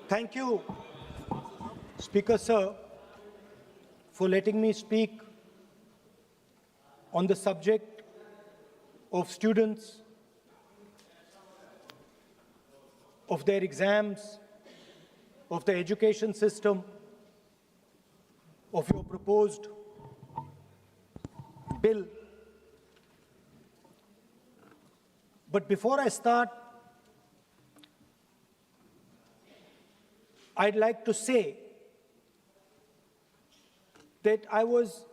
Thank you, Speaker Sir, for letting me speak on the subject of students, of their exams, of the education system, of your proposed bill. But before I start, I'd like to say that I was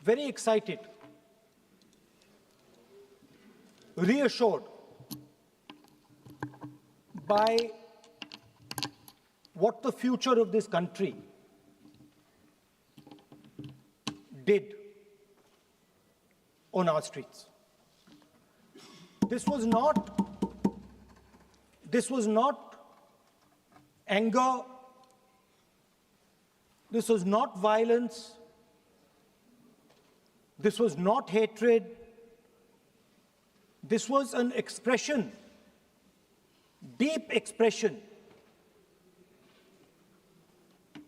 very excited, reassured by what the future of this country did on our streets. This was not anger, this was not violence, this was not hatred, this was an expression, deep expression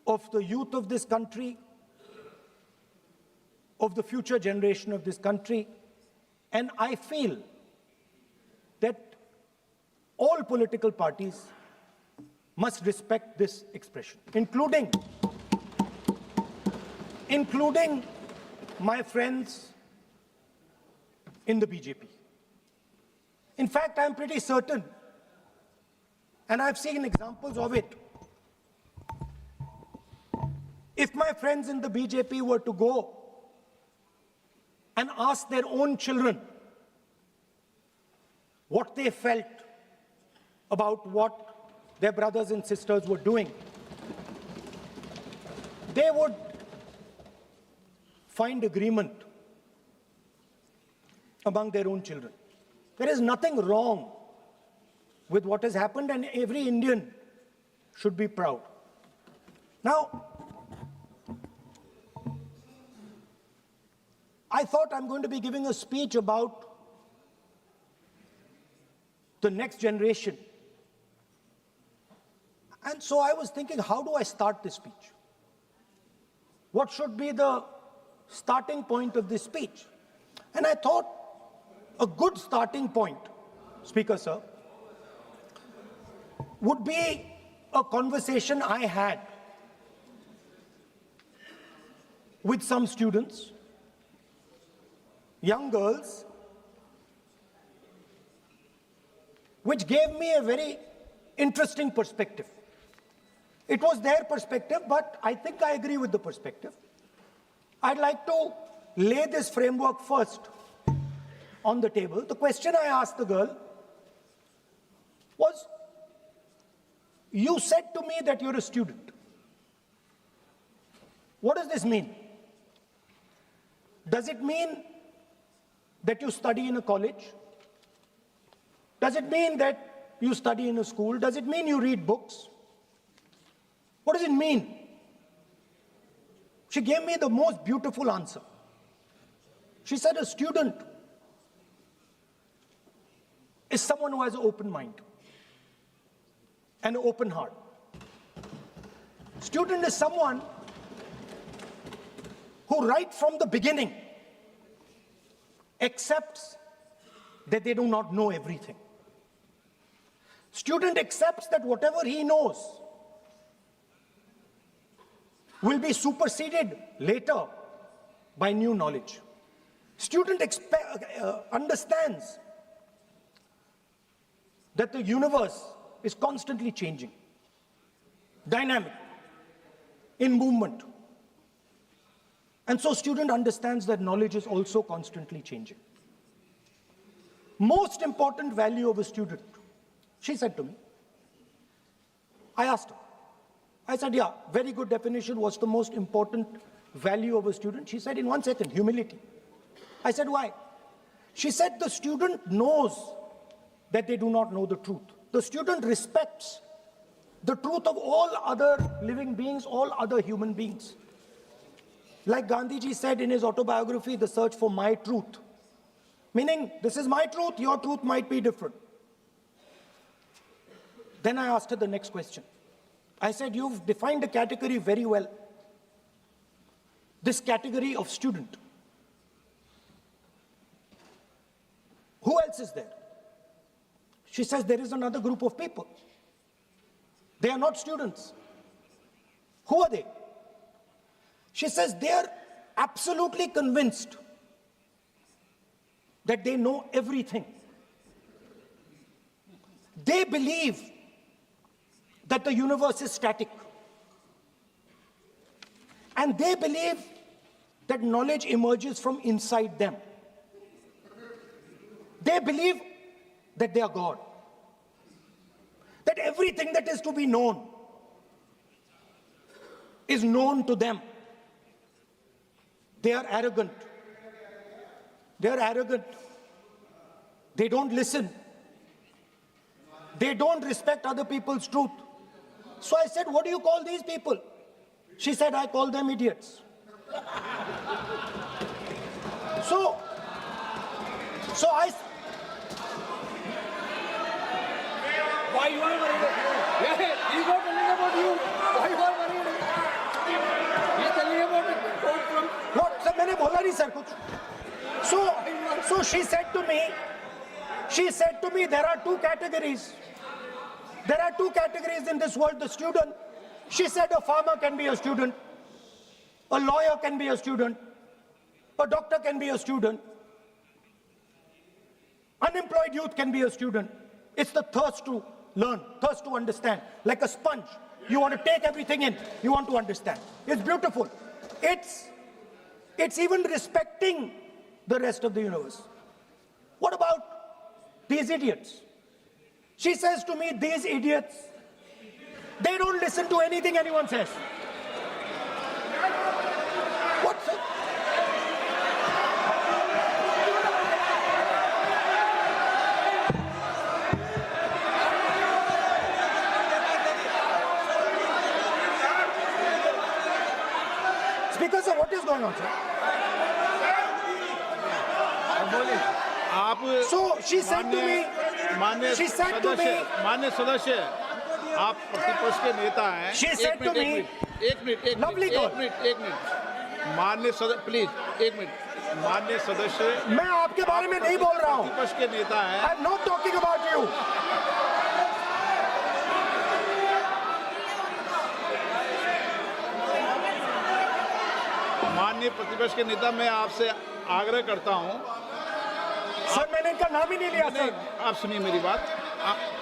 of the youth of this country, of the future generation of this country, and I feel that all political parties must respect this expression, including my friends in the BJP. In fact, I'm pretty certain, and I've seen examples of it, if my friends in the BJP were to go and ask their own children what they felt about what their brothers and sisters were doing, they would find agreement among their own children. There is nothing wrong with what has happened, and every Indian should be proud. Now, I thought I'm going to be giving a speech about the next generation. And so I was thinking, how do I start this speech? What should be the starting point of this speech? And I thought a good starting point, Speaker Sir, would be a conversation I had with some students, young girls, which gave me a very interesting perspective. It was their perspective, but I think I agree with the perspective. I'd like to lay this framework first on the table. The question I asked the girl was, you said to me that you're a student. What does this mean? Does it mean that you study in a college? Does it mean that you study in a school? Does it mean you read books? What does it mean? She gave me the most beautiful answer. She said a student is someone who has an open mind and an open heart. Student is someone who right from the beginning accepts that they do not know everything. Student accepts that whatever he knows will be superseded later by new knowledge. Student understands that the universe is constantly changing, dynamic, in movement. And so student understands that knowledge is also constantly changing. Most important value of a student, she said to me. I asked her. I said, yeah, very good definition. What's the most important value of a student? She said, in 1 second, humility. I said, why? She said, the student knows that they do not know the truth. The student respects the truth of all other living beings, all other human beings. Like Gandhiji said in his autobiography, The Search for My Truth. Meaning, this is my truth, your truth might be different. Then I asked her the next question. I said, you've defined a category very well. This category of student. Who else is there? She says, there is another group of people. They are not students. Who are they? She says, they are absolutely convinced that they know everything. They believe that the universe is static. And they believe that knowledge emerges from inside them. They believe that they are God. That everything that is to be known is known to them. They are arrogant. They are arrogant. They don't listen. They don't respect other people's truth. So I said, what do you call these people? She said, I call them idiots. So I... Why you are worried? Yeah, he's not telling about you. Why you are worried? He's telling about it. What? Sir, मैंने बोला नहीं sir कुछ. So she said to me, there are two categories. There are two categories in this world, the student. She said a farmer can be a student. A lawyer can be a student. A doctor can be a student. Unemployed youth can be a student. It's the thirst to learn, thirst to understand. Like a sponge. You want to take everything in. You want to understand. It's beautiful. It's even respecting the rest of the universe. What about these idiots? She says to me, these idiots, they don't listen to anything anyone says. What, sir? Speaker, sir, what is going on, sir? So she said to me, मान्य सदस्य आप प्रतिपक्ष के नेता हैं. She said to me, एक minute मान्य सदस्य प्लीज एक मिनट मान्य सदस्य मैं आपके बारे में नहीं बोल रहा हूँ. प्रतिपक्ष के नेता हैं. I'm not talking about you. माननीय प्रतिपक्ष के नेता, मैं आपसे आग्रह करता हूं. सर मैंने इनका नाम ही नहीं लिया सर. आप सुनिए मेरी बात.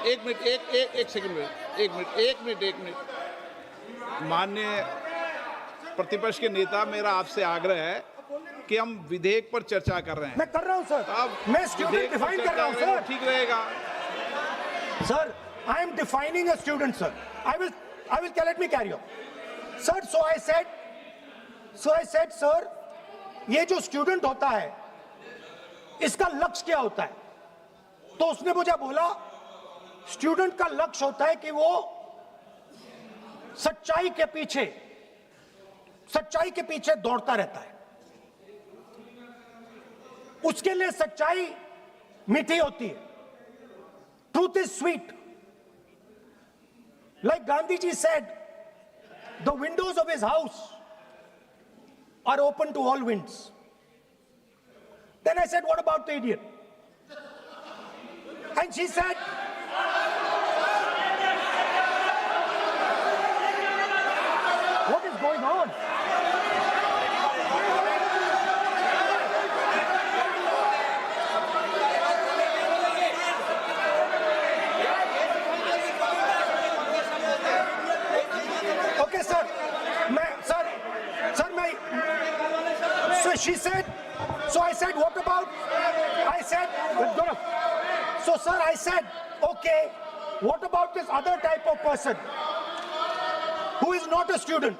एक सेकंड एक मिनट माननीय प्रतिपक्ष के नेता, मेरा आपसे आग्रह है कि हम विधेयक पर चर्चा कर रहे हैं. मैं कर रहा हूं सर. मैं स्टूडेंट डिफाइन कर रहा हूं सर. ठीक रहेगा sir. I am defining a student, sir. I will let me carry on. Sir, so I said, sir, ये जो स्टूडेंट होता है, इसका लक्ष्य क्या होता है? तो उसने मुझे बोला, स्टूडेंट का लक्ष्य होता है कि वो सच्चाई के पीछे दौड़ता रहता है. उसके लिए सच्चाई मीठी होती है. Truth is sweet. Like Gandhiji said, the windows of his house are open to all winds. Then I said, what about the idiot? And she said, what is going on? Okay, sir. So she said, so I said, what about? I said, so sir, I said, okay, what about this other type of person who is not a student?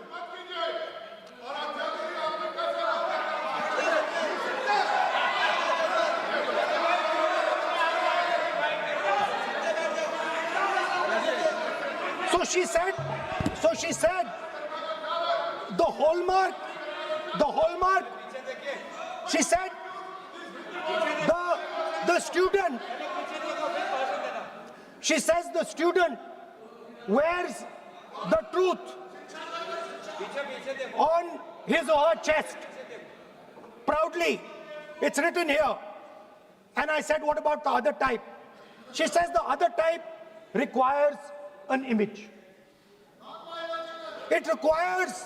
So she said, the hallmark, she said, the student, she says the student wears the truth on his or her chest proudly. It's written here. And I said, what about the other type? She says the other type requires an image. It requires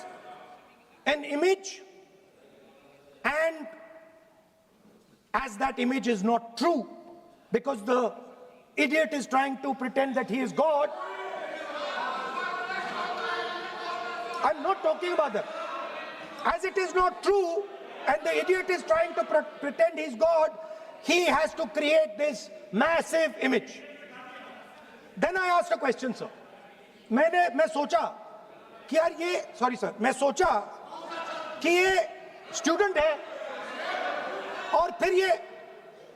an image, and as that image is not true, because the idiot is trying to pretend that he is God. I'm not talking about that. As it is not true, and the idiot is trying to pretend he's God, he has to create this massive image. Then I asked a question, sir. मैं सोचा कि यार ये, sorry sir, मैं सोचा कि ये student है और फिर ये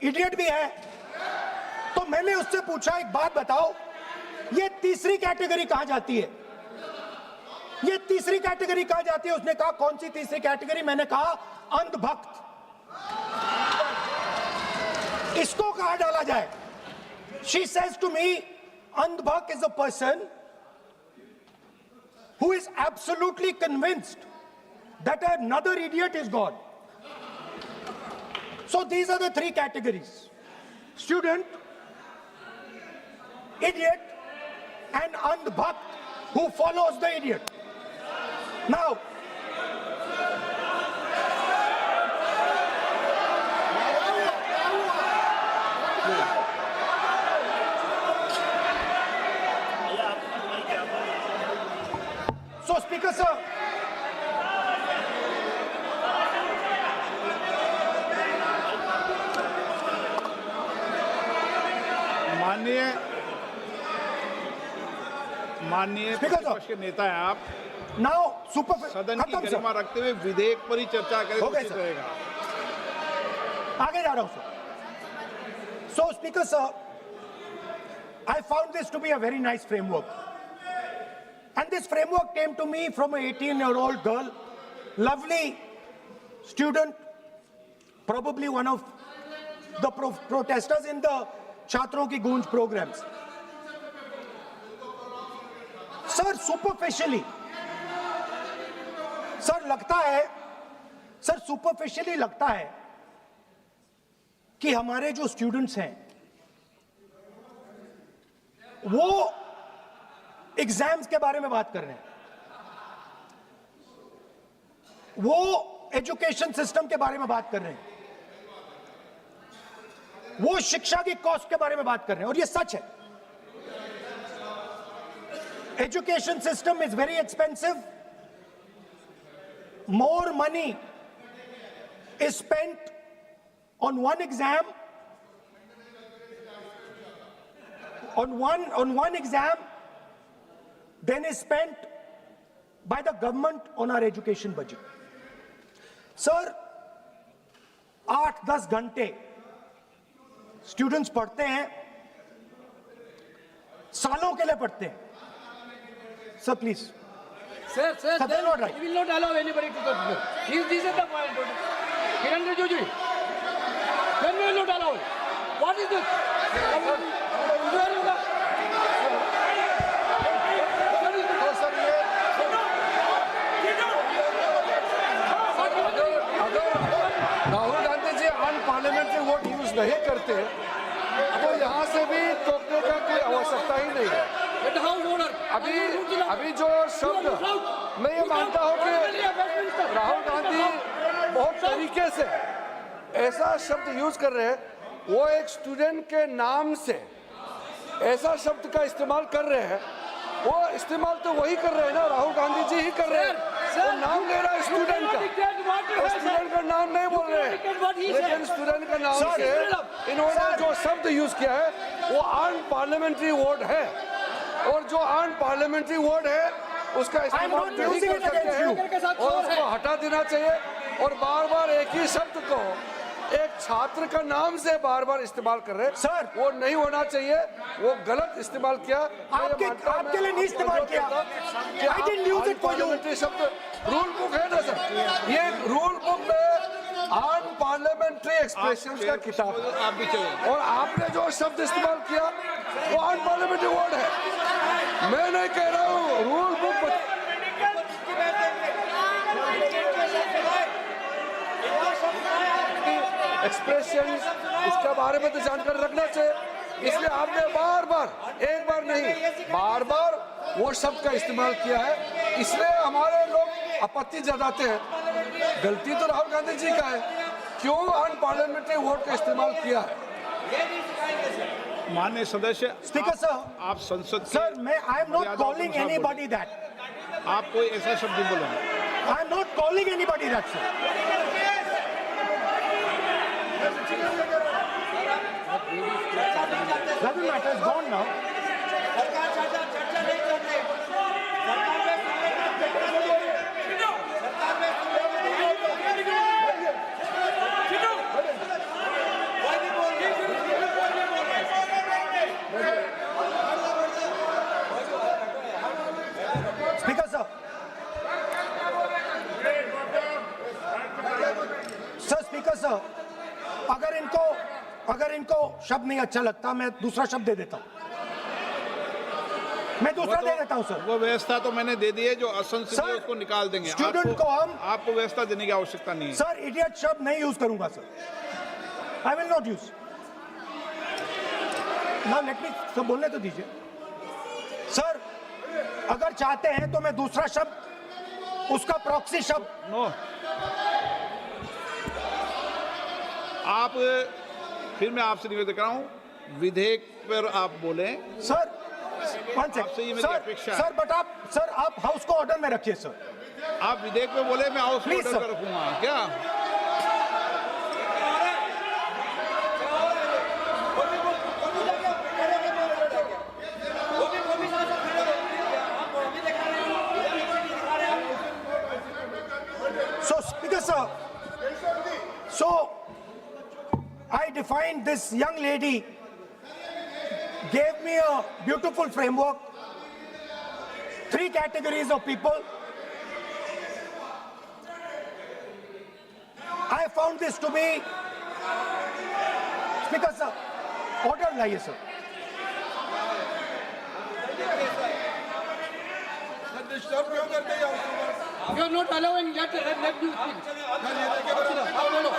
इडियट भी है, तो मैंने उससे पूछा एक बात बताओ, ये तीसरी कैटेगरी कहां जाती है? ये तीसरी कैटेगरी कहां जाती है? उसने कहा कौन सी तीसरी कैटेगरी? मैंने कहा अंधभक्त। इसको कहां डाला जाए? She says to me, अंधभक्त is a person who is absolutely convinced that another idiot is God. So these are the three categories: student, idiot, and andhbhakt who follows the idiot. Now, so Speaker sir, माननीय Speaker, प्रतिपक्ष के नेता हैं आप, now super सदन की खत्म, sir. गरिमा रखते हुए विधेयक पर ही चर्चा करें तो हो गए, उचित सर। रहेगा। आगे जा रहा हूं sir. So Speaker sir, I found this to be a very nice framework, and this framework came to me from an 18-year-old girl, lovely student, probably one of the protesters in the Chhatron Ki Goonj programs. Sir superficially, sir लगता है, sir superficially लगता है कि हमारे जो students हैं वो exams के बारे में बात कर रहे हैं, वो एजुकेशन सिस्टम के बारे में बात कर रहे हैं, वो शिक्षा की कॉस्ट के बारे में बात कर रहे हैं, और ये सच है. Education system is very expensive. More money is spent on one exam, on one exam, than is spent by the government on our education budget. Sir, 8-10 घंटे स्टूडेंट्स पढ़ते हैं, सालों के लिए पढ़ते हैं. Sir, please. Sir, Sir, they're not right. we will not allow anybody to talk. This is the point. Kiran Rijiju, when we will not allow it? What is this? Rahul Gandhi ji unparliamentary word use नहीं करते तो यहाँ से भी टोकने का कोई आवश्यकता ही नहीं है. अभी जो शब्द मैं ये मानता हूँ कि राहुल गांधी बहुत तरीके से ऐसा शब्द यूज कर रहे हैं, वो एक स्टूडेंट के नाम से ऐसा शब्द का इस्तेमाल कर रहे हैं. वो इस्तेमाल तो वही कर रहे हैं ना, राहुल गांधी जी ही कर रहे हैं. वो नाम ले रहा है स्टूडेंट का, स्टूडेंट का नाम नहीं बोल रहे हैं, लेकिन स्टूडेंट का नाम से इन्होंने जो शब्द यूज किया है वो अनपार्लियामेंट्री वर्ड है, और जो अनपार्लियामेंट्री वर्ड है उसका इस्तेमाल नहीं कर सकते हैं और उसको हटा देना चाहिए. और बार बार एक ही शब्द को एक छात्र का नाम से बार बार इस्तेमाल कर रहे हैं. सर, वो नहीं होना चाहिए, वो गलत इस्तेमाल किया. आपके लिए नहीं इस्तेमाल किया. I didn't use it for you. शब्द रूल बुक है ना सर, ये रूल बुक में अनपार्लियामेंट्री एक्सप्रेशन का किताब है. आप भी चले. और आपने जो शब्द इस्तेमाल किया वो अनपार्लियामेंट्री वर्ड है. मैं नहीं कह रहा हूँ, रूल बुक एक्सप्रेशन इसके बारे में तो जानकारी रखना चाहिए, इसलिए आपने बार बार, एक बार नहीं बार बार वो शब्द का इस्तेमाल किया है, इसलिए हमारे लोग आपत्ति जताते हैं। गलती तो राहुल गांधी जी का है, क्यों अनपार्लियामेंट्री वोट का इस्तेमाल किया है। माननीय सदस्य, स्पीकर सर, आप संसद सर मैं आई एम नॉट मर्यादा कॉलिंग के अनुसार एनीबॉडी दैट, बोलिए। आप कोई ऐसा शब्द नहीं बोलेंगे। I am not calling anybody that sir. Doesn't matter, it's gone now. Speaker sir. Sir, Speaker sir, अगर इनको शब्द नहीं अच्छा लगता मैं दूसरा शब्द दे देता हूं, मैं दूसरा दे देता हूं सर। वो व्यवस्था तो मैंने दे दी है, जो असंसदीय सर, उसको निकाल देंगे। स्टूडेंट को हम आपको व्यवस्था देने की आवश्यकता नहीं है। सर इडियट शब्द नहीं यूज करूंगा sir, I will not use. ना लेट मी सब बोलने तो दीजिए सर, अगर चाहते हैं तो मैं दूसरा शब्द, उसका प्रॉक्सी शब्द। नो, आप फिर मैं आपसे निवेदन कर रहा हूं, विधेयक पर आप बोले। सर वन आपसे ये सेकंड मेरी सर, अपेक्षा है। सर बट आप हाउस को ऑर्डर में रखिए सर। आप विधेयक पे बोले, मैं हाउस में Please, ऑर्डर sir. कर रखूंगा क्या? So Speaker sir, so I defined this young lady, gave me a beautiful framework, 3 categories of people. I found this to be, Speaker sir, order लाइए sir. You are not allowing that. Let you speak. Follow.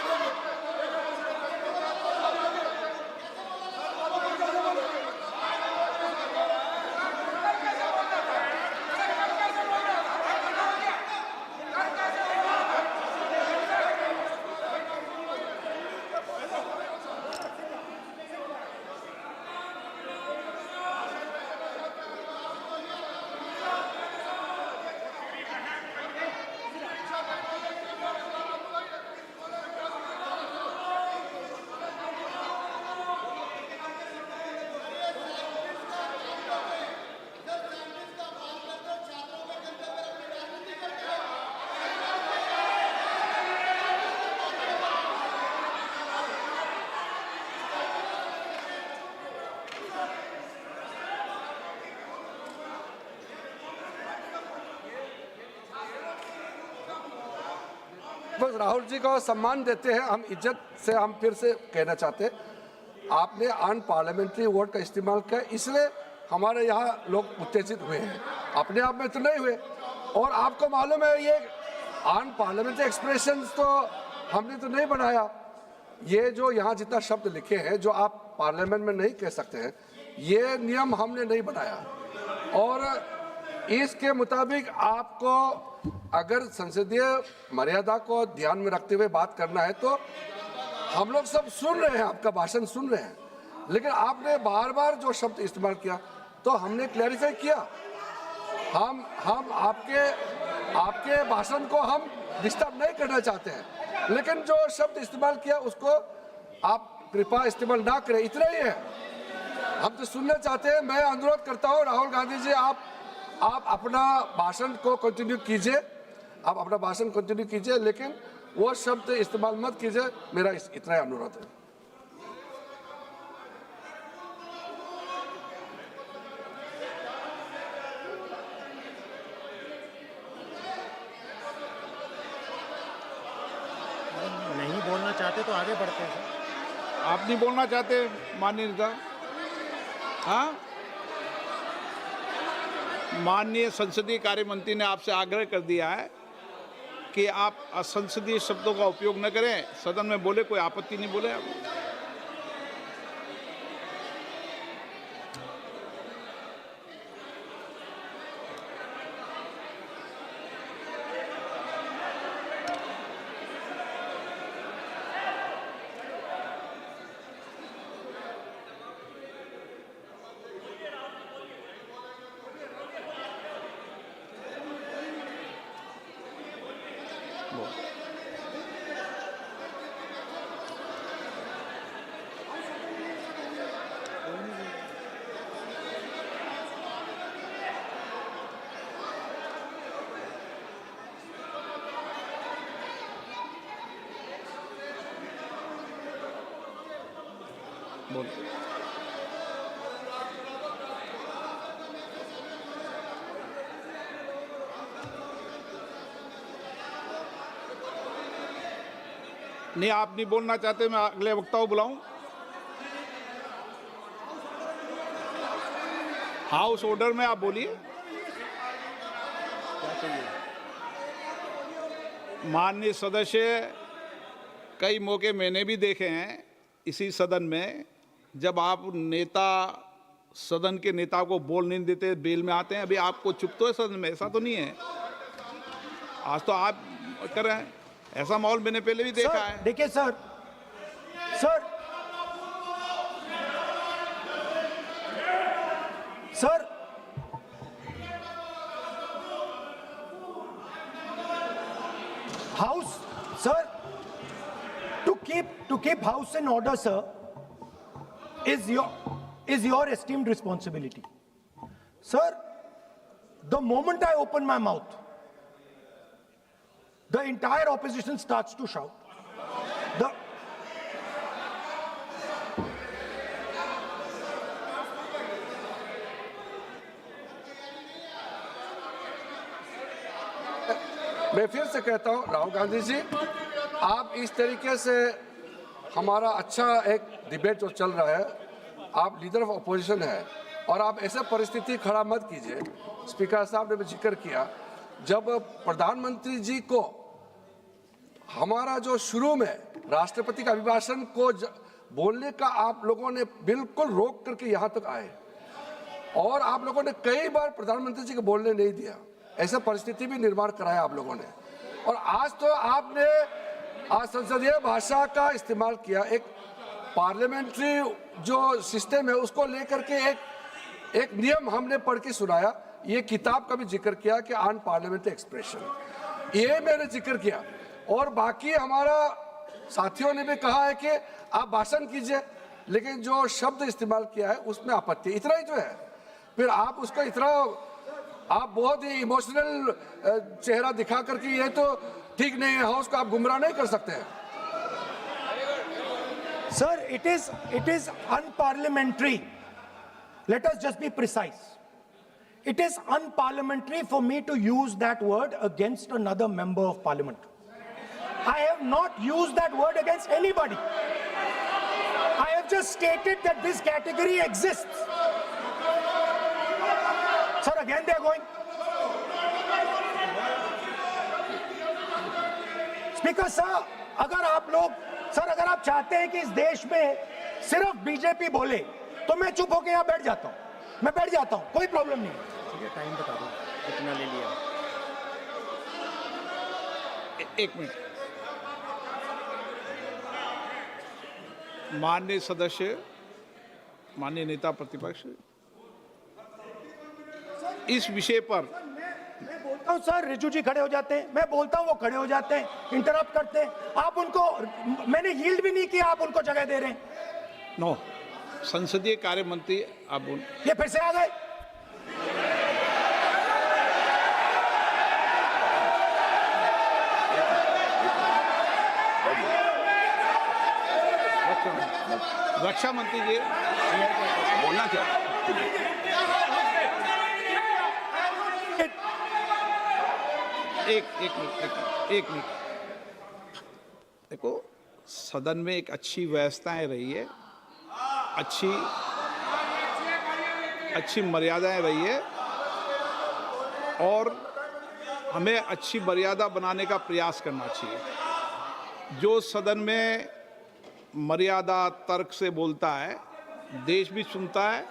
बस राहुल जी को सम्मान देते हैं, हम इज्जत से हम फिर से कहना चाहते हैं, आपने अनपार्लियामेंट्री वोट का इस्तेमाल किया, इसलिए हमारे यहाँ लोग उत्तेजित हुए हैं, अपने आप में तो नहीं हुए। और आपको मालूम है ये अनपार्लियामेंट्री एक्सप्रेशंस तो हमने तो नहीं बनाया, ये जो यहाँ जितना शब्द लिखे हैं जो आप पार्लियामेंट में नहीं कह सकते हैं, ये नियम हमने नहीं बनाया। और इसके मुताबिक आपको अगर संसदीय मर्यादा को ध्यान में रखते हुए बात करना है तो हम लोग सब सुन रहे हैं, आपका भाषण सुन रहे हैं, लेकिन आपने बार बार जो शब्द इस्तेमाल किया तो हमने क्लैरिफाई किया। हम आपके भाषण को हम डिस्टर्ब नहीं करना चाहते हैं, लेकिन जो शब्द इस्तेमाल किया उसको आप कृपया इस्तेमाल ना करें, इतना ही है। हम तो सुनना चाहते हैं। मैं अनुरोध करता हूँ राहुल गांधी जी, आप अपना भाषण को कंटिन्यू कीजिए, आप अपना भाषण कंटिन्यू कीजिए, लेकिन वो शब्द इस्तेमाल मत कीजिए, मेरा इतना ही अनुरोध है। नहीं बोलना चाहते तो आगे बढ़ते हैं सर। आप नहीं बोलना चाहते माननीय नेता? हाँ, माननीय संसदीय कार्य मंत्री ने आपसे आग्रह कर दिया है कि आप असंसदीय शब्दों का उपयोग न करें, सदन में बोले, कोई आपत्ति नहीं बोले आप। नहीं, आप नहीं बोलना चाहते, मैं अगले वक्ता को बुलाऊं। हाउस ऑर्डर में आप बोलिए। माननीय सदस्य, कई मौके मैंने भी देखे हैं इसी सदन में, जब आप नेता सदन के नेता को बोल नहीं देते, बेल में आते हैं। अभी आपको चुप तो है सदन में, ऐसा तो नहीं है। आज तो आप कर रहे हैं, ऐसा माहौल मैंने पहले भी देखा है। देखिए sir, house sir, to keep house in order, sir, is your esteemed responsibility. Sir, the moment I open my mouth, the entire opposition starts to shout. मैं फिर से कहता हूं, राहुल गांधी जी, आप इस तरीके से हमारा अच्छा एक डिबेट जो चल रहा है, आप लीडर ऑफ अपोजिशन है और आप ऐसे परिस्थिति खड़ा मत कीजिए। स्पीकर साहब ने भी जिक्र किया, जब प्रधानमंत्री जी को हमारा जो शुरू में राष्ट्रपति का अभिभाषण को बोलने का आप लोगों ने बिल्कुल रोक करके यहाँ तक आए और आप लोगों ने कई बार प्रधानमंत्री जी को बोलने नहीं दिया। ऐसा परिस्थिति भी निर्माण कराया आप लोगों ने। और आज तो आपने आज संसदीय भाषा का इस्तेमाल किया, एक पार्लियामेंट्री जो सिस्टम है उसको लेकर के एक नियम हमने पढ़ के सुनाया। ये किताब का भी जिक्र किया कि अन पार्लियामेंट्री एक्सप्रेशन, ये मैंने जिक्र किया। और बाकी हमारा साथियों ने भी कहा है कि आप भाषण कीजिए, लेकिन जो शब्द इस्तेमाल किया है उसमें आपत्ति, इतना ही जो है। फिर आप उसको इतना आप बहुत ही इमोशनल चेहरा दिखा करके ये तो ठीक नहीं है, हाउस को आप गुमराह नहीं कर सकते हैं। Sir, it is unparliamentary. Let us just be precise. It is unparliamentary for me to use that word against another member of parliament. I have not used that word against anybody. I have just stated that this category exists. Sir, again they are going. Speaker sir, अगर आप चाहते हैं कि इस देश में सिर्फ BJP बोले तो मैं चुप होकर यहाँ बैठ जाता हूँ, मैं बैठ जाता हूँ, कोई प्रॉब्लम नहीं। ठीक है, टाइम बता दो कितना ले लिया। एक मिनट। माननीय सदस्य, माननीय नेता प्रतिपक्ष, इस विषय पर मैं बोलता हूं सर, रिजू जी खड़े हो जाते हैं, मैं बोलता हूं वो खड़े हो जाते हैं, इंटरप्ट करते हैं। आप उनको, मैंने यील्ड भी नहीं किया, आप उनको जगह दे रहे हैं। नो, संसदीय कार्य मंत्री आप बोल। ये फिर से आ गए। रक्षा मंत्री जी बोलना क्या? एक मिनट। देखो, सदन में एक अच्छी व्यवस्थाएं रही है, अच्छी मर्यादाएं रही है। और हमें अच्छी मर्यादा बनाने का प्रयास करना चाहिए। जो सदन में मर्यादा तर्क से बोलता है, देश भी सुनता है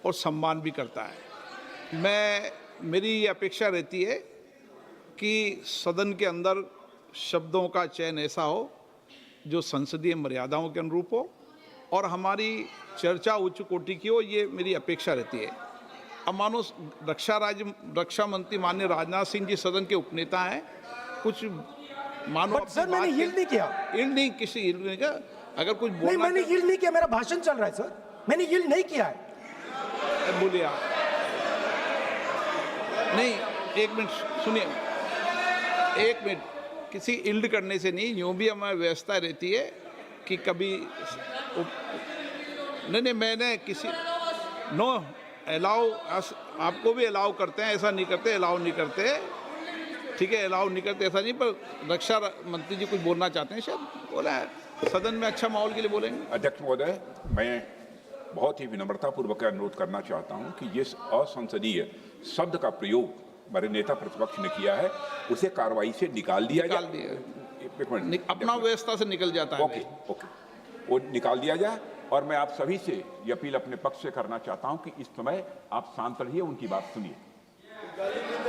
और सम्मान भी करता है। मेरी ये अपेक्षा रहती है कि सदन के अंदर शब्दों का चयन ऐसा हो जो संसदीय मर्यादाओं के अनुरूप हो और हमारी चर्चा उच्च कोटि की हो, ये मेरी अपेक्षा रहती है। अब मानो रक्षा मंत्री माननीय राजनाथ सिंह जी सदन के उपनेता हैं, कुछ मानो बट सर मैंने यील्ड नहीं किया। यील्ड नहीं, किसी यील्ड नहीं किया। अगर कुछ नहीं, बोलना मैंने यील्ड नहीं किया, मेरा भाषण चल रहा है सर, मैंने यील्ड नहीं किया है। बोलिए आप। नहीं, एक मिनट सुनिए, एक मिनट। किसी इल्ड करने से नहीं, यूँ भी हमारी व्यवस्था रहती है कि कभी नहीं, मैंने किसी नो अलाउ, आपको भी अलाउ करते हैं, ऐसा नहीं करते, अलाउ नहीं करते, ठीक है, अलाउ नहीं करते ऐसा नहीं। पर रक्षा मंत्री जी कुछ बोलना चाहते हैं, शायद बोला है, सदन में अच्छा माहौल के लिए बोलेंगे। अध्यक्ष महोदय, मैं बहुत ही विनम्रतापूर्वक अनुरोध करना चाहता हूं कि ये असंसदीय शब्द का प्रयोग हमारे नेता प्रतिपक्ष ने किया है, उसे कार्रवाई से निकाल दिया जाए। अपना व्यवस्था से निकल जाता है। ओके, वो निकाल दिया जाए। और मैं आप सभी से ये अपील अपने पक्ष से करना चाहता हूं कि इस समय आप शांत रहिए, उनकी बात सुनिए।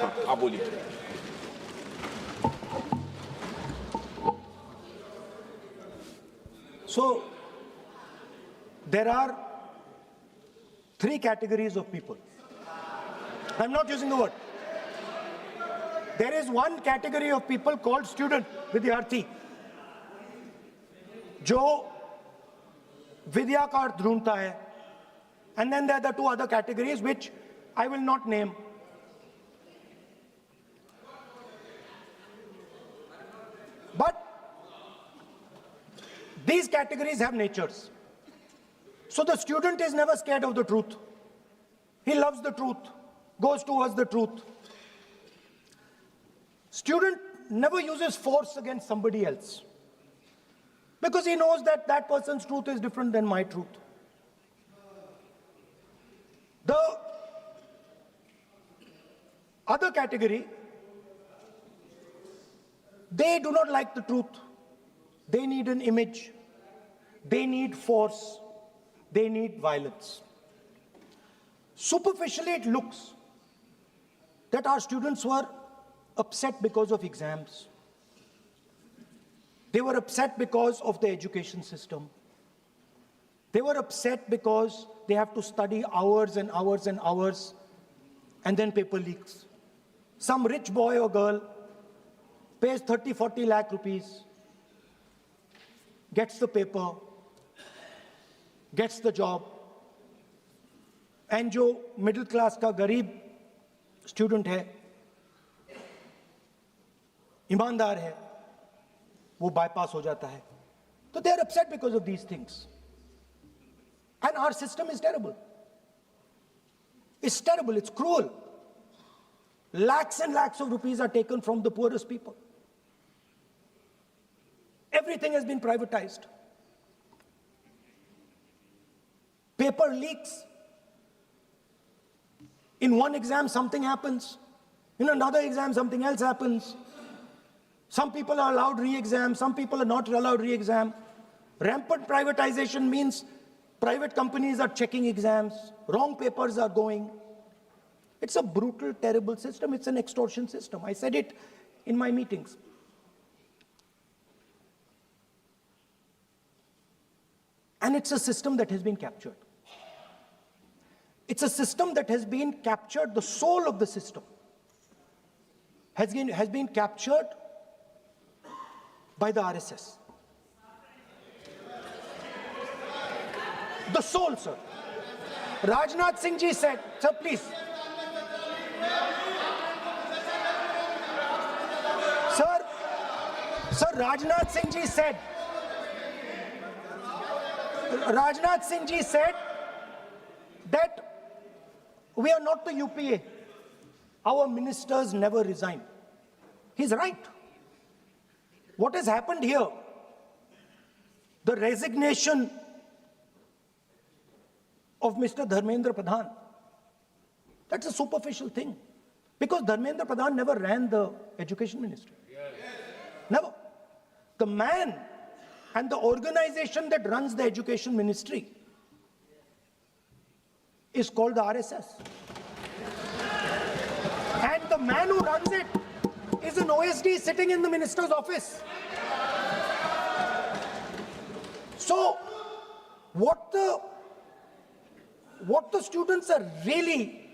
हाँ, आप बोलिए। So, there are 3 categories of people. I'm not using the word. There is one category of people called student, विद्यार्थी, जो विद्या का अर्थ ढूंढता है. And then there are the 2 other categories which I will not name. But these categories have natures. So the student is never scared of the truth. He loves the truth, goes towards the truth. Student never uses force against somebody else because he knows that that person's truth is different than my truth. The other category, they do not like the truth. They need an image. They need force. They need violence. Superficially, it looks that our students were upset because of exams. They were upset because of the education system. They were upset because they have to study hours and hours and hours, and then paper leaks. Some rich boy or girl pays 30-40 lakh rupees, gets the paper, gets the job, and जो middle class का गरीब student है, ईमानदार है, वो bypass हो जाता है. So they are upset because of these things. And our system is terrible. It's terrible, it's cruel. Lakhs and lakhs of rupees are taken from the poorest people. Everything has been privatized. Paper leaks. In one exam, something happens. In another exam, something else happens. Some people are allowed re-exam, some people are not allowed re-exam. Rampant privatization means private companies are checking exams, wrong papers are going. It's a brutal, terrible system. It's an extortion system. I said it in my meetings. And it's a system that has been captured. It's a system that has been captured, the soul of the system has been captured by the RSS. The soul, sir. Rajnath Singh ji said, sir, please. Sir, Rajnath Singh ji said, that we are not the UPA. Our ministers never resign. He's right. What has happened here? The resignation of Mr. Dharmendra Pradhan, that's a superficial thing. Because Dharmendra Pradhan never ran the education ministry. Never. The man and the organization that runs the education ministry is called the RSS. And the man who runs it is an OSD sitting in the minister's office. So, what the students are really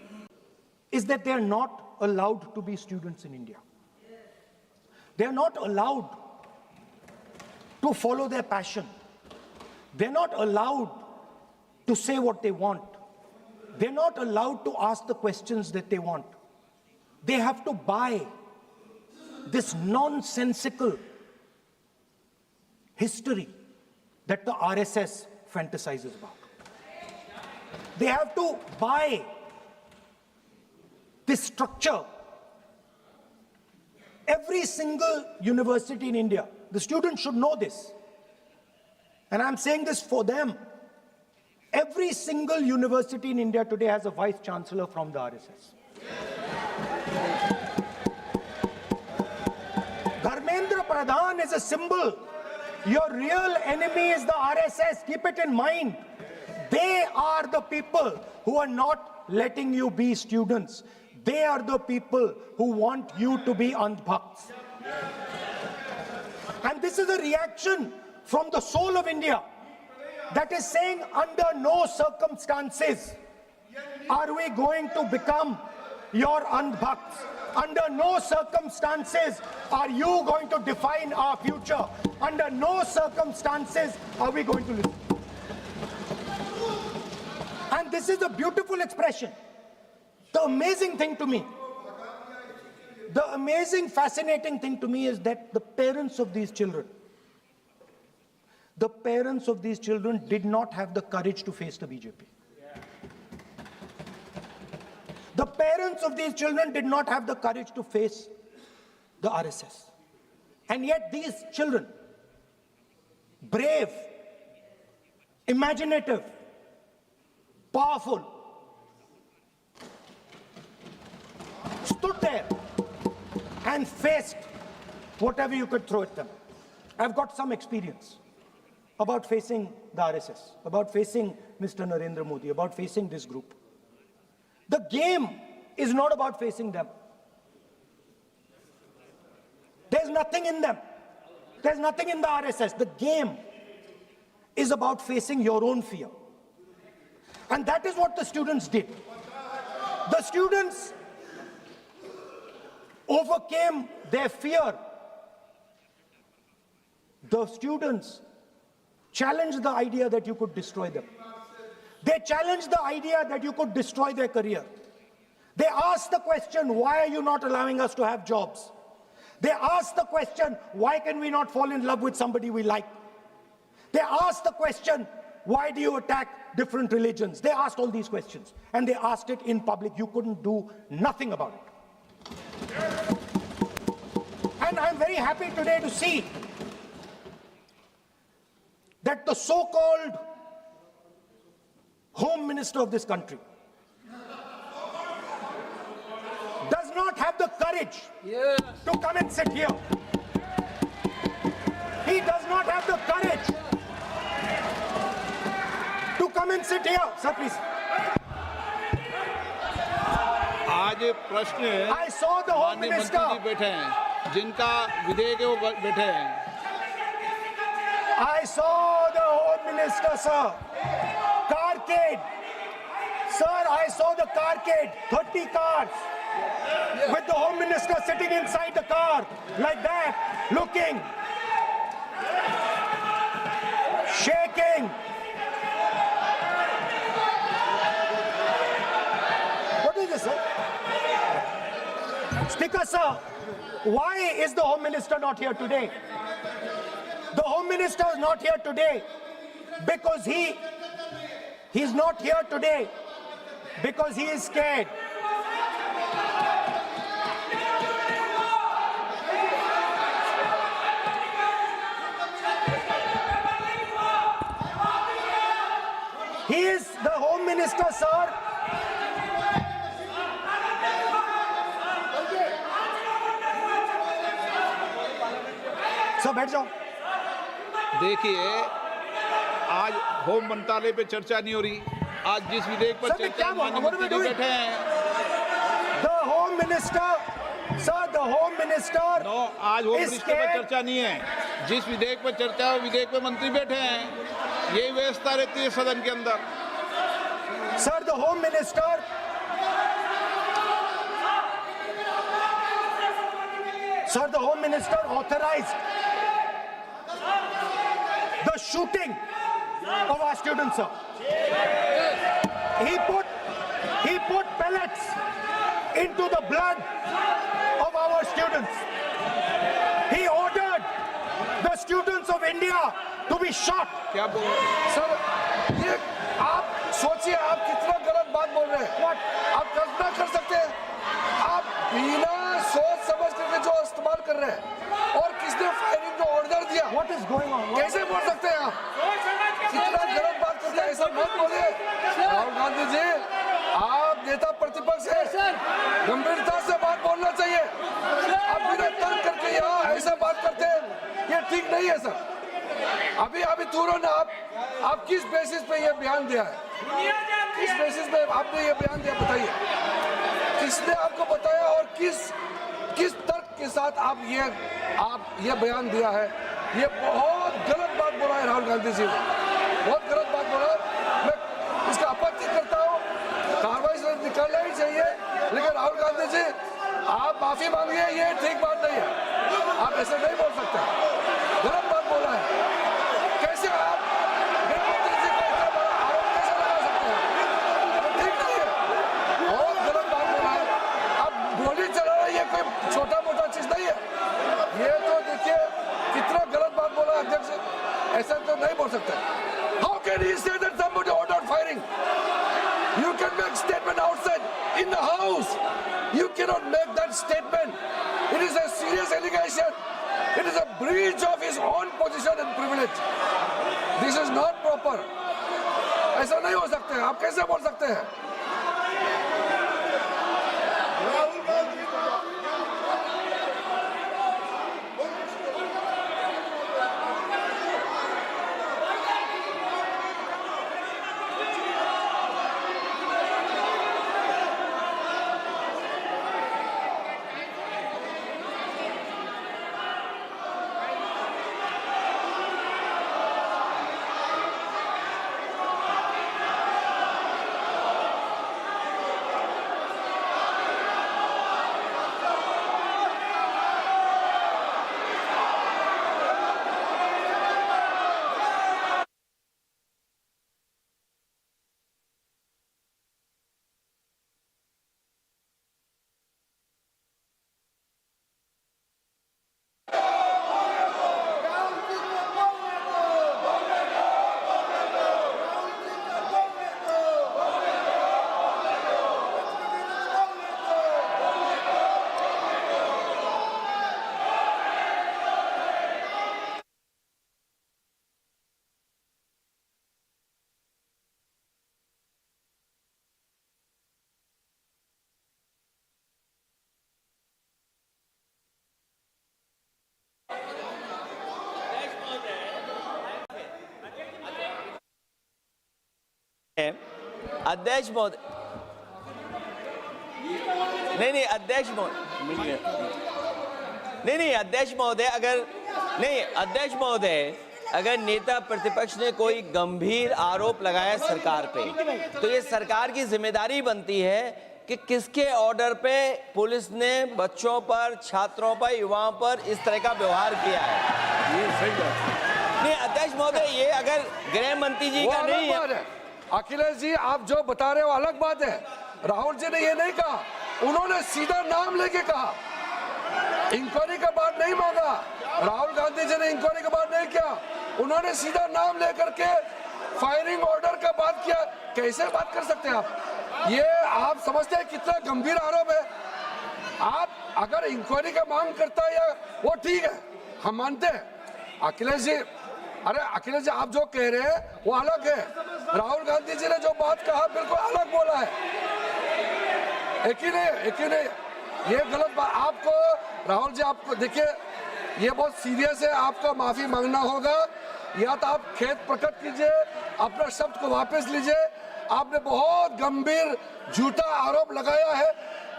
is that they are not allowed to be students in India. They are not allowed to follow their passion. They're not allowed to say what they want. They're not allowed to ask the questions that they want. They have to buy this nonsensical history that the RSS fantasizes about. They have to buy this structure. Every single university in India, the students should know this, and I'm saying this for them. Every single university in India today has a vice chancellor from the RSS. Dharmendra Pradhan is a symbol. Your real enemy is the RSS. Keep it in mind. They are the people who are not letting you be students. They are the people who want you to be andhbhakts. And this is a reaction from the soul of India that is saying, under no circumstances are we going to become your andhbhakts. Under no circumstances are you going to define our future. Under no circumstances are we going to listen. And this is a beautiful expression. The amazing thing to me, the amazing, fascinating thing to me is that the parents of these children did not have the courage to face the BJP. The parents of these children did not have the courage to face the RSS. And yet these children, brave, imaginative, powerful, stood there and faced whatever you could throw at them. I've got some experience about facing the RSS, about facing Mr. Narendra Modi, about facing this group. The game is not about facing them. There's nothing in them. There's nothing in the RSS. The game is about facing your own fear. And that is what the students did. The students overcame their fear. The students challenged the idea that you could destroy them. They challenged the idea that you could destroy their career. They asked the question, why are you not allowing us to have jobs? They asked the question, why can we not fall in love with somebody we like? They asked the question, why do you attack different religions? They asked all these questions, and they asked it in public. You couldn't do nothing about it. And I'm very happy today to see that the so-called Home Minister of this country does not have the courage to come and sit here. He does not have the courage to come and sit here. Sir, please. आज प्रश्न I saw the Home माननीय Minister. मंत्री जी बैठे हैं, जिनका विधेयक है वो बैठे हैं. I saw the Home Minister, sir. Carcade. Sir, I saw the carcade. 30 cars. With the Home Minister sitting inside the car. Like that. Looking. Shaking. What is this, sir? Speaker, sir. Why is the Home Minister not here today? The Home Minister is not here today because he's not here today because he is scared. He is the Home Minister, sir. Sir बैठ जाओ। देखिए, आज home मंत्रालय पे चर्चा नहीं हो रही। आज जिस विधेयक पर सर, मैं चर्चा क्या बोलूं? माननीय What am I मंत्री जी doing? बैठे हैं। The Home Minister, sir, the Home Minister no, आज होम is मिनिस्टर पर scared. चर्चा नहीं है। जिस विधेयक पर चर्चा है, विधेयक पर मंत्री बैठे हैं। यही व्यवस्था रहती है सदन के अंदर। Sir, the Home Minister authorized the shooting of our students, sir. He put pellets into the blood of our students. He ordered the students of India to be shot. क्या बोल रहे हैं? सर ये आप सोचिए, आप कितना गलत बात बोल रहे हैं। आप कल्पना कर सकते हैं, आप बिना सोच समझ करके जो इस्तेमाल कर रहे हैं, और किसने फायरिंग का ऑर्डर दिया, What is going on? कैसे बोल सकते हैं आप? कितना गलत बात करते हैं, ऐसा मत बोलिए। राहुल गांधी जी, आप नेता प्रतिपक्ष है, गंभीरता से बात बोलना चाहिए। आप बिना तर्क करके यहाँ ऐसा बात करते हैं, ये ठीक नहीं है सर। अभी तुरंत आप किस बेसिस पे ये बयान दिया है? किस बेसिस पे आपने ये बयान दिया, बताइए। किसने आपको बताया और किस तर्क के साथ आप ये बयान दिया है? ये बहुत गलत बात बोला है राहुल गांधी जी ने, बहुत गलत बात बोला। मैं इसका आपत्ति करता हूँ, कार्रवाई से निकालना ही चाहिए, लेकिन राहुल गांधी जी आप माफी मांगिए, ये ठीक बात नहीं है। आप ऐसे नहीं बोल सकते, गलत बात बोला है। कैसे आप गृहमंत्री जी को इतना बड़ा आरोप कैसे लगा सकते हैं? ठीक नहीं है, बहुत गलत बात बोला है। अब गोली चलाना ये कोई छोटा मोटा चीज नहीं है। ये तो देखिए कितना गलत बात बोला अध्यक्ष, ऐसा तो नहीं बोल सकते। How can he say that somebody ordered firing? You can make statement outside in the house. You cannot make that statement. It is a serious allegation. It is a breach of his own position and privilege. This is not proper. ऐसा नहीं हो सकते, आप कैसे बोल सकते हैं? अध्यक्ष महोदय, नहीं अध्यक्ष महोदय, नहीं अध्यक्ष महोदय, अध्यक्ष महोदय, अगर नेता प्रतिपक्ष ने कोई गंभीर आरोप लगाया सरकार पे, तो ये सरकार की जिम्मेदारी बनती है कि किसके ऑर्डर पे पुलिस ने बच्चों पर, छात्रों पर, युवाओं पर इस तरह का व्यवहार किया है। ये सही बात नहीं अध्यक्ष महोदय, ये अगर गृह मंत्री जी का नहीं है। अखिलेश जी, आप जो बता रहे हो अलग बात है। राहुल जी ने ये नहीं कहा, उन्होंने सीधा नाम लेके कहा, इंक्वायरी का बात नहीं मांगा। राहुल गांधी जी ने इंक्वायरी का बात नहीं किया, उन्होंने सीधा नाम लेकर के फायरिंग ऑर्डर का बात किया। कैसे बात कर सकते हैं आप? ये आप समझते हैं कितना गंभीर आरोप है? आप अगर इंक्वायरी का मांग करता है या वो ठीक है, हम मानते हैं। अखिलेश जी, अरे अखिलेश जी, आप जो कह रहे हैं वो अलग है। राहुल गांधी जी ने जो बात कहा बिल्कुल अलग बोला है। एक ही नहीं, ये गलत बात। आपको राहुल जी, आपको देखिए, ये बहुत सीरियस है, आपको माफी मांगना होगा, या तो आप खेद प्रकट कीजिए, अपना शब्द को वापस लीजिए। आपने बहुत गंभीर झूठा आरोप लगाया है,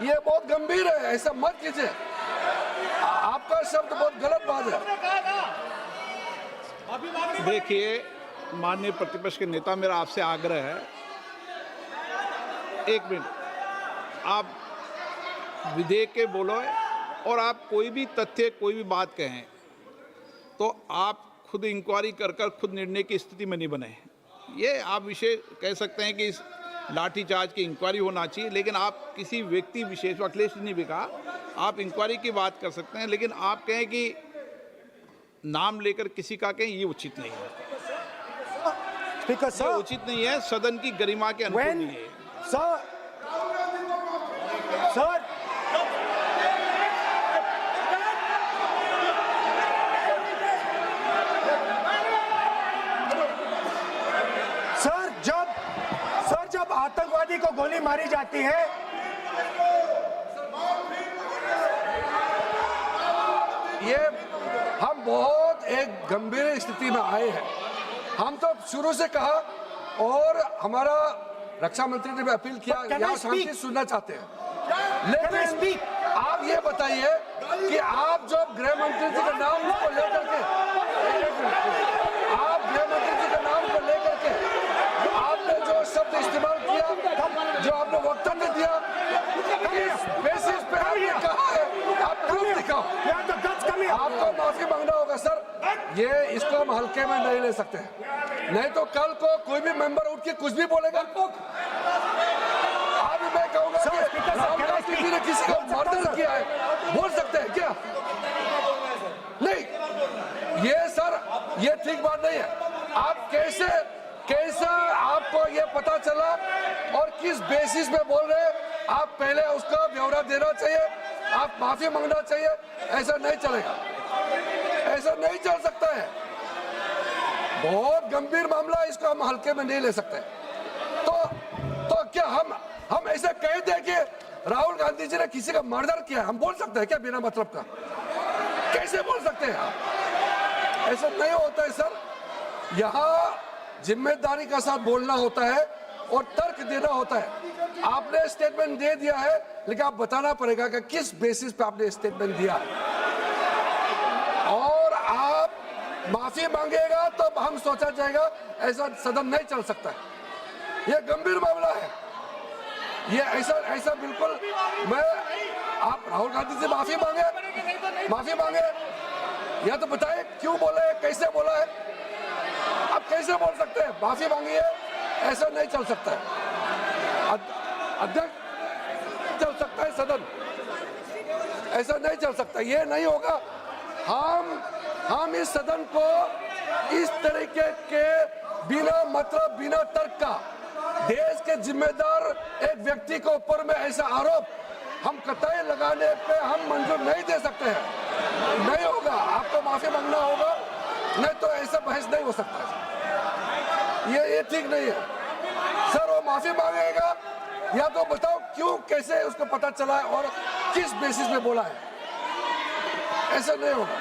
ये बहुत गंभीर है, ऐसा मत कीजिए। आपका शब्द बहुत गलत बात है। देखिए माननीय प्रतिपक्ष के नेता, मेरा आपसे आग्रह है, एक मिनट, आप विधेयक के बोलो और आप कोई भी तथ्य कोई भी बात कहें तो आप खुद इंक्वायरी कर खुद निर्णय की स्थिति में नहीं बने। ये आप विषय कह सकते हैं कि इस लाठीचार्ज की इंक्वायरी होना चाहिए, लेकिन आप किसी व्यक्ति विशेष, अखिलेश जी ने भी कहा, आप इंक्वायरी की बात कर सकते हैं, लेकिन आप कहें कि नाम लेकर किसी का कहें, ये उचित नहीं है। Speaker, ये sir, उचित नहीं है, सदन की गरिमा के अनुकूल when, नहीं है। sir, sir, जब आतंकवादी को गोली मारी जाती है, ये हम बहुत एक गंभीर स्थिति में आए हैं। हम तो शुरू से कहा, और हमारा रक्षा मंत्री ने भी अपील किया, But can I यहाँ शांति speak? सुनना चाहते हैं। Can I लेकिन speak? आप ये बताइए कि आप जो गृह मंत्री जी के नाम को लेकर के, आप गृह मंत्री जी के नाम को लेकर के आपने जो शब्द इस्तेमाल किया, जो आपने वक्तव्य दिया, इस बेसिस पे आपने कहा है, आप प्रूफ दिखाओ। आपको माफी मांगना होगा सर, ये इसको हम हल्के में नहीं ले सकते हैं, नहीं तो कल को कोई भी मेंबर उठ के कुछ भी बोलेगा। आज मैं कहूंगा कि राहुल गांधी जी ने किसी को मर्डर किया है, बोल सकते हैं क्या? नहीं, ये सर ये ठीक बात नहीं है। आप कैसा आपको ये पता चला और किस बेसिस पे बोल रहे हैं, आप पहले उसका ब्यौरा देना चाहिए, आप माफी मांगना चाहिए। ऐसा नहीं चलेगा, ऐसा नहीं चल सकता है, बहुत गंभीर मामला है, इसको हम हल्के में नहीं ले सकते। तो क्या हम ऐसा कह दें कि राहुल गांधी जी ने किसी का मर्डर किया, हम बोल सकते हैं क्या बिना मतलब का? कैसे बोल सकते हैं आप? ऐसा नहीं होता है सर, यहाँ जिम्मेदारी का साथ बोलना होता है और तर्क देना होता है। आपने स्टेटमेंट दे दिया है, लेकिन आप बताना पड़ेगा कि किस बेसिस पे आपने स्टेटमेंट दिया, और आप माफी मांगेगा तो हम सोचा जाएगा। ऐसा सदन नहीं चल सकता है, यह गंभीर मामला है, ये ऐसा बिल्कुल। आप राहुल गांधी से माफी मांगे, या तो बताए क्यों बोला है, कैसे बोला है। आप कैसे बोल सकते हैं माफी मांगिए? ऐसा नहीं चल सकता है। अध्यक्ष चल सकता है सदन, ऐसा नहीं चल सकता, ये नहीं होगा। हम इस सदन को इस तरीके के बिना मतलब बिना तर्क का देश के जिम्मेदार एक व्यक्ति के ऊपर में ऐसा आरोप हम कतई लगाने पे हम मंजूर नहीं दे सकते हैं। नहीं होगा, आपको माफी मांगना होगा, नहीं तो ऐसा बहस नहीं हो सकता है। ये ठीक नहीं है सर, वो माफी मांगेगा, या तो बताओ क्यों, कैसे उसको पता चला है और किस बेसिस पे बोला है। ऐसा नहीं होगा।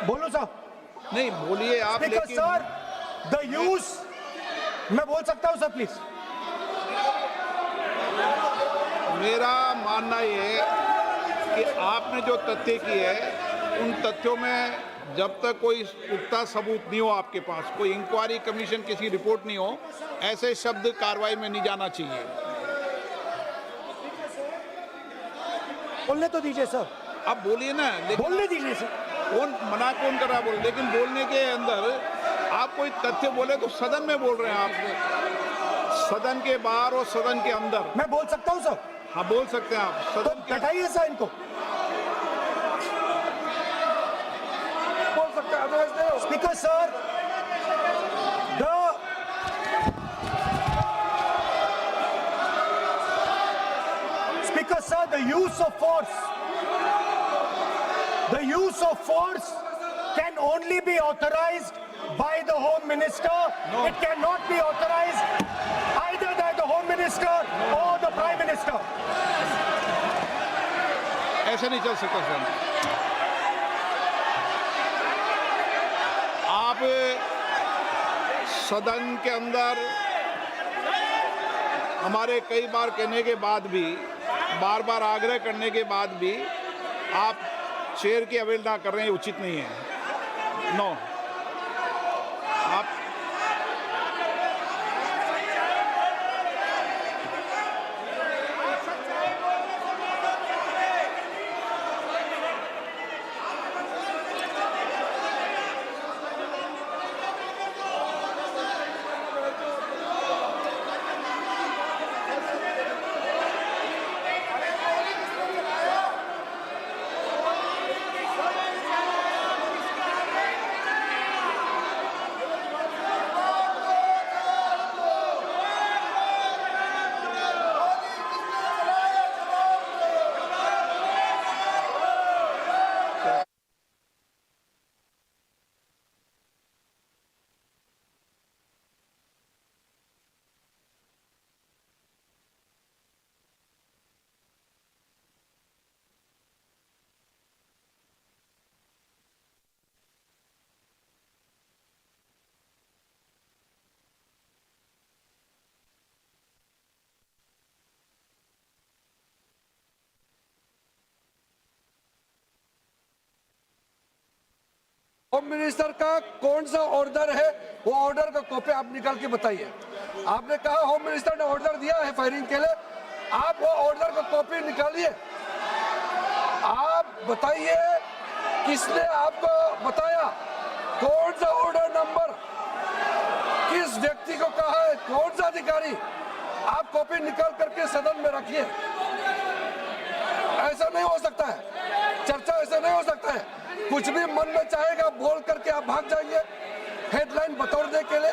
बोलो साहब। नहीं बोलिए आप, स्पीकर लेकिन सर, द यूज, मैं बोल सकता हूं सर प्लीज? मेरा मानना ये है कि आपने जो तथ्य किए हैं, उन तथ्यों में जब तक कोई पुख्ता सबूत नहीं हो, आपके पास कोई इंक्वायरी कमीशन किसी रिपोर्ट नहीं हो, ऐसे शब्द कार्रवाई में नहीं जाना चाहिए। बोलने तो दीजिए सर। आप बोलिए ना, लेकिन बोलने दीजिए सर। कौन कर रहा बोल, लेकिन बोलने के अंदर आप कोई तथ्य बोले तो सदन में बोल रहे हैं आप, सदन के बाहर और सदन के अंदर। मैं बोल सकता हूं सर? हाँ बोल सकते हैं आप, तो सदन के बैठाइए सर इनको। बोल सकते हैं, अदरवाइज नहीं होगा। Speaker sir, the use of force can only be authorized by the Home Minister. No. It cannot be authorized either by the Home Minister or the Prime Minister. ऐसा नहीं चल सकता सर। आप सदन के अंदर हमारे कई बार कहने के बाद भी, बार बार आग्रह करने के बाद भी आप चेयर की अवहेलना कर रहे हैं, उचित नहीं है। नो, आप होम मिनिस्टर का कौन सा ऑर्डर है, वो ऑर्डर का कॉपी आप निकाल के बताइए। आपने कहा होम मिनिस्टर ने ऑर्डर दिया है फायरिंग के लिए, आप वो ऑर्डर का कॉपी निकालिए। आप बताइए किसने आपको बताया, कौन सा ऑर्डर नंबर, किस व्यक्ति को कहा है, कौन सा अधिकारी। आप कॉपी निकाल करके सदन में रखिए। ऐसा नहीं हो सकता है, चर्चा ऐसा नहीं हो सकता है। कुछ भी मन में चाहेगा बोल करके आप भाग जाएंगे हेडलाइन बतौरने के लिए।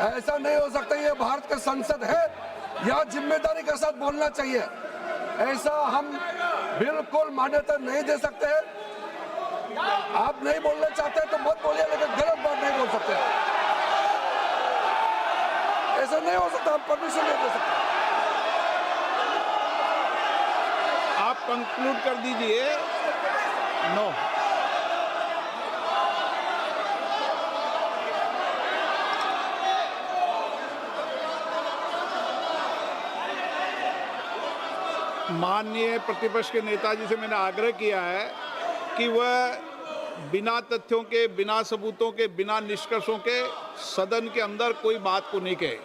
ऐसा नहीं हो सकता। ये भारत का संसद है, यहाँ जिम्मेदारी के साथ बोलना चाहिए। ऐसा हम बिल्कुल मान्यता नहीं दे सकते हैं। आप नहीं बोलना चाहते तो मत बोलिए, लेकिन गलत बात नहीं बोल सकते। ऐसा नहीं हो सकता, हम परमिशन नहीं दे सकते। आप कंक्लूड कर दीजिए। नो, माननीय प्रतिपक्ष के नेता जी से मैंने आग्रह किया है कि वह बिना तथ्यों के, बिना सबूतों के, बिना निष्कर्षों के सदन के अंदर कोई बात को नहीं कहे।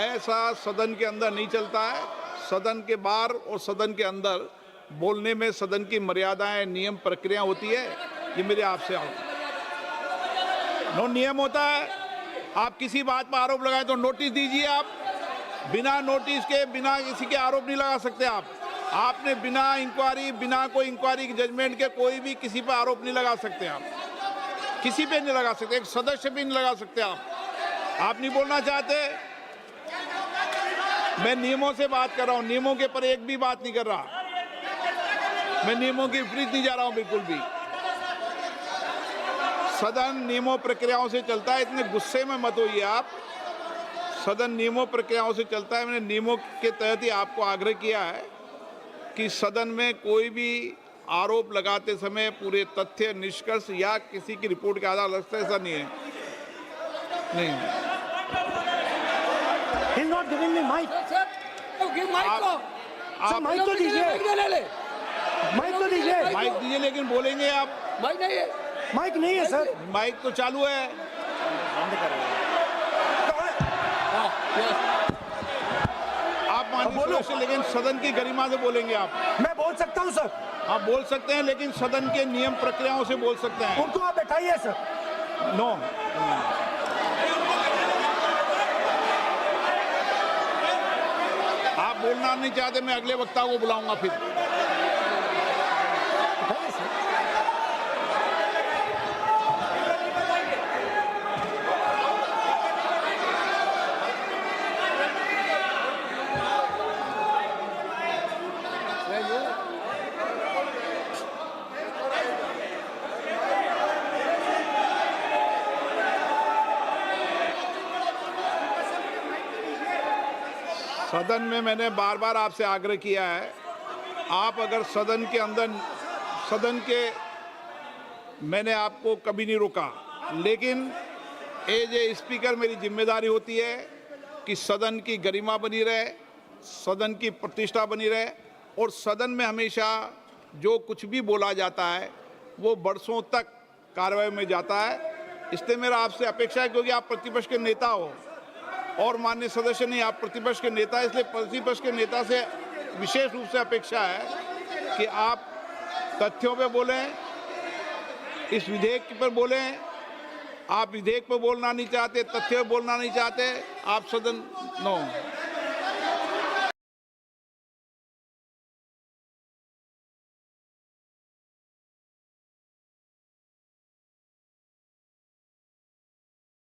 ऐसा सदन के अंदर नहीं चलता है। सदन के बाहर और सदन के अंदर बोलने में सदन की मर्यादाएं, नियम, प्रक्रिया होती है। ये मेरे आपसे नो नियम होता है। आप किसी बात पर आरोप लगाए तो नोटिस दीजिए। आप बिना नोटिस के, बिना किसी के आरोप नहीं लगा सकते। आपने बिना इंक्वायरी, बिना कोई इंक्वायरी की जजमेंट के कोई भी किसी पर आरोप नहीं लगा सकते। आप किसी पे नहीं लगा सकते, एक सदस्य भी नहीं लगा सकते। आप नहीं बोलना चाहते। मैं नियमों से बात कर रहा हूं, नियमों के पर एक भी बात नहीं कर रहा। मैं नियमों के विपरीत नहीं जा रहा हूं बिल्कुल भी। सदन नियमों प्रक्रियाओं से चलता है। इतने गुस्से में मत होइए आप। सदन नियमों प्रक्रियाओं से चलता है। मैंने नियमों के तहत ही आपको आग्रह किया है कि सदन में कोई भी आरोप लगाते समय पूरे तथ्य, निष्कर्ष या किसी की रिपोर्ट के आधार लगता है, ऐसा नहीं है। नहीं, He's not giving me mic. आप माइक तो दीजिए, माइक तो दीजिए। माइक दीजिए, लेकिन बोलेंगे आप। माइक नहीं है, माइक नहीं है सर। माइक तो चालू है। आप माननीय सदस्य, लेकिन सदन की गरिमा से बोलेंगे आप। मैं बोल सकता हूँ सर। आप बोल सकते हैं, लेकिन सदन के नियम प्रक्रियाओं से बोल सकते हैं। उनको आप बैठाइए सर। नो, आप बोलना नहीं चाहते, मैं अगले वक्ता को बुलाऊंगा फिर। बैठाइए सर। सदन में मैंने बार बार आपसे आग्रह किया है आप अगर सदन के अंदर मैंने आपको कभी नहीं रोका, लेकिन एज ए स्पीकर मेरी जिम्मेदारी होती है कि सदन की गरिमा बनी रहे, सदन की प्रतिष्ठा बनी रहे, और सदन में हमेशा जो कुछ भी बोला जाता है वो बरसों तक कार्रवाई में जाता है। इसलिए मेरा आपसे अपेक्षा है, क्योंकि आप प्रतिपक्ष के नेता हो और माननीय सदस्य नहीं, आप प्रतिपक्ष के नेता, इसलिए प्रतिपक्ष के नेता से विशेष रूप से अपेक्षा है कि आप तथ्यों पे बोलें, इस विधेयक पर बोलें। आप विधेयक पर बोलना नहीं चाहते, तथ्य पे बोलना नहीं चाहते, आप सदन नो